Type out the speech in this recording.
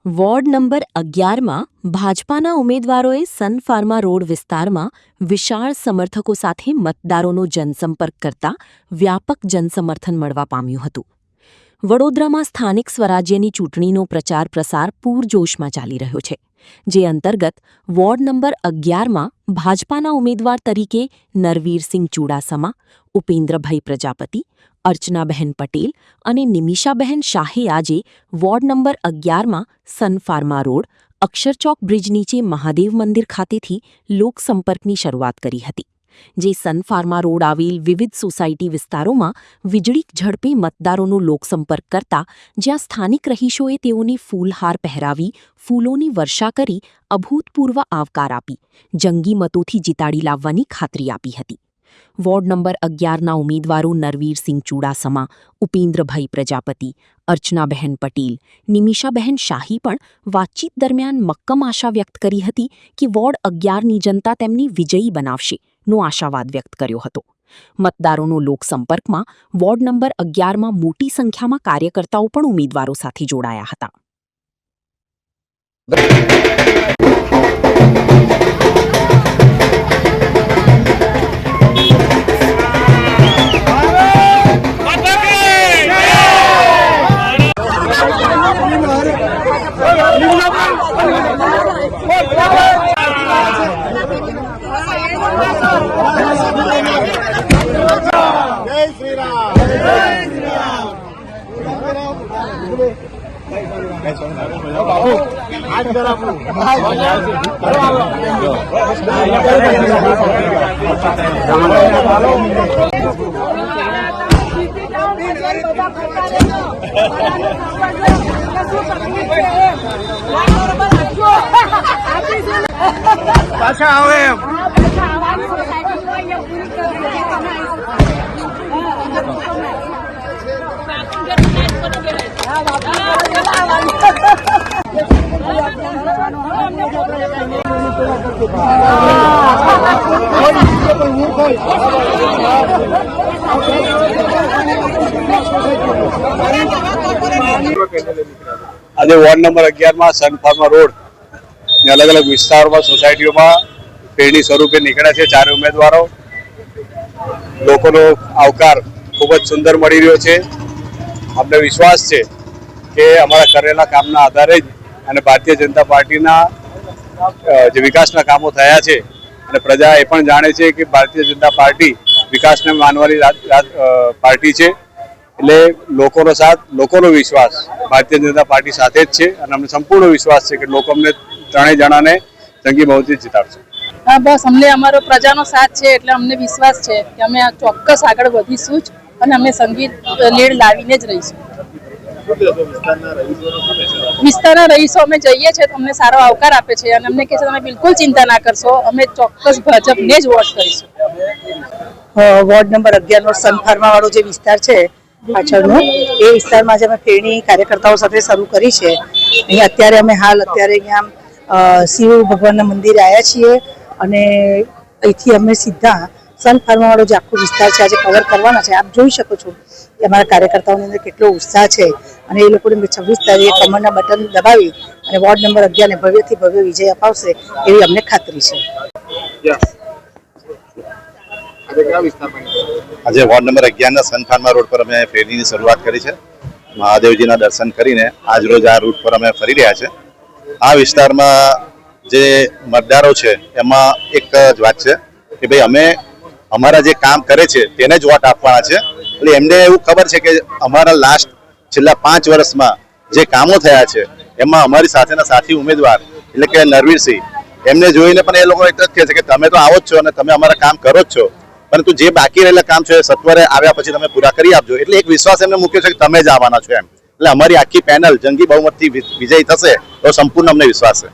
Ward number 11માં ભાજપાના ઉમેદવારોએ Sun Pharma road વિસ્તારમાં વિશાળ સમર્થકો સાથે મતદારોનો જનસંપર્ક કરતા વ્યાપક જનસમર્થન મળવા પામ્યું હતું. વડોદરામાં સ્થાનિક સ્વરાજ્યની ચૂંટણીનો પ્રચાર પ્રસાર પૂરજોશમાં ચાલી રહ્યો છે, જે અંતર્ગત વોર્ડ નંબર 11માં ભાજપાના ઉમેદવાર તરીકે નરવીરસિંહ ચુડાસમા, ઉપેન્દ્રભાઈ પ્રજાપતિ, અર્ચનાબહેન પટેલ અને નિમિષાબહેન શાહે આજે ward number 11માં Sun Pharma road, અક્ષરચોક bridge નીચે મહાદેવ મંદિર ખાતેથી લોકસંપર્કની શરૂઆત કરી હતી, જે સન ફાર્મા રોડ આવેલ વિવિધ સોસાયટી વિસ્તારોમાં વીજળી ઝડપે મતદારોનો લોકસંપર્ક કરતા જ્યાં સ્થાનિક રહીશોએ તેઓને ફૂલહાર પહેરાવી ફૂલોની વર્ષા કરી અભૂતપૂર્વ આવકાર આપી જંગી મતોથી જીતાડી લાવવાની ખાતરી આપી હતી. વોર્ડ નંબર 11ના ઉમેદવારો નરવીરસિંહ ચુડાસમા, ઉપેન્દ્રભાઈ પ્રજાપતિ, અર્ચનાબહેન પટેલ, નિમિષાબહેન શાહી પણ વાતચીત દરમિયાન મક્કમ આશા વ્યક્ત કરી હતી કે વોર્ડ 11ની જનતા તેમને વિજયી બનાવશે નો આશાવાદ વ્યક્ત કર્યો હતો. મતદારોનો લોકસંપર્કમાં વોર્ડ નંબર 11માં મોટી સંખ્યામાં કાર્યકર્તાઓ પણ ઉમેદવારો સાથે જોડાયા હતા. પાછા આવે આજે ward number 11માં Sun Pharma road અલગ અલગ વિસ્તારોમાં સોસાયટીઓમાં પેરણી સ્વરૂપે નીકળ્યા છે. ચારે ઉમેદવારો. લોકોનો આવકાર ખૂબ જ સુંદર મળી રહ્યો છે. અમને વિશ્વાસ છે કે અમારા કરેલા કામના આધારે જ અને ભારતીય જનતા પાર્ટીના જે વિકાસના કામો થયા છે અને પ્રજા એ પણ જાણે છે કે ભારતીય જનતા પાર્ટી વિકાસને માનવાની પાર્ટી છે. એટલે લોકોનો સાથ, લોકોનો વિશ્વાસ ભારતીય જનતા પાર્ટી સાથે જ છે અને અમને સંપૂર્ણ વિશ્વાસ છે કે લોકો અમને ત્રણેય જણાને જંગી બહુમતીથી જીતાડશે. હા, બસ અમને અમારો પ્રજાનો સાથ છે એટલે અમને વિશ્વાસ છે કે અમે ચોક્કસ આગળ વધીશું જ અને અમે સંગીત લીડ લાવીને જ રહીશું. વિસ્તારના રહીશો અમે જઈએ છીએ તો અમને સારો આવકાર આપે છે અને અમને કહે છે તમે બિલકુલ ચિંતા ના કરશો, અમે ચોક્કસ ભાજપને જ વોટ કરીશું. વોર્ડ નંબર 11નો સન ફાર્મા વાળો જે વિસ્તાર છે પાછળનો, એ વિસ્તારમાં જે અમે પેરણી કાર્યકર્તાઓ સાથે શરૂ કરી છે. અહીંયા અત્યારે અમે અહીંયા શિવ ભગવાનના મંદિરે આવ્યા છીએ અને અહીંથી અમે સીધા સન ફાર્મા વાળો જે આખો વિસ્તાર છે આજે કવર કરવાના છે. આપ જોઈ શકો છો કે અમારા કાર્યકર્તાઓની અંદર કેટલો ઉત્સાહ છે અને એ લોકોને 26 તારીખે કમરના બટન દબાવી અને વોર્ડ નંબર 11ને ભવ્યથી ભવ્ય વિજય અપાવશે એવી અમને ખાતરી છે. આજે ward number 11ના Sun Pharma road પર અમે પેરણીની શરૂઆત કરી છે. મહાદેવજીના દર્શન કરીને આજ રોજ આ રૂટ પર અમે ફરી રહ્યા છે. આ વિસ્તારમાં જે મતદારો છે એમાં એક જ વાત છે કે ભાઈ અમે અમારા જે કામ કરે છે તેને જ વોટ આપવાના છે. એટલે એમને એવું ખબર છે કે અમારા છેલ્લા 5 વર્ષમાં જે કામો થયા છે એમાં અમારી સાથેના સાથી ઉમેદવાર એટલે કે નરવીરસિંહ, એમને જોઈને પણ એ લોકો એક જ કહે છે કે તમે તો આવો જ છો અને તમે અમારા કામ કરો જ છો, પરંતુ જે બાકી રહેલા કામ છે સત્વરે આવ્યા પછી તમે પૂરા કરી આપજો. એટલે એક વિશ્વાસ એમને મૂક્યો છે કે તમે જ આવવાના છો એમ. એટલે અમારી આખી પેનલ જંગી બહુમતથી વિજયી થશે તો સંપૂર્ણ અમને વિશ્વાસ છે.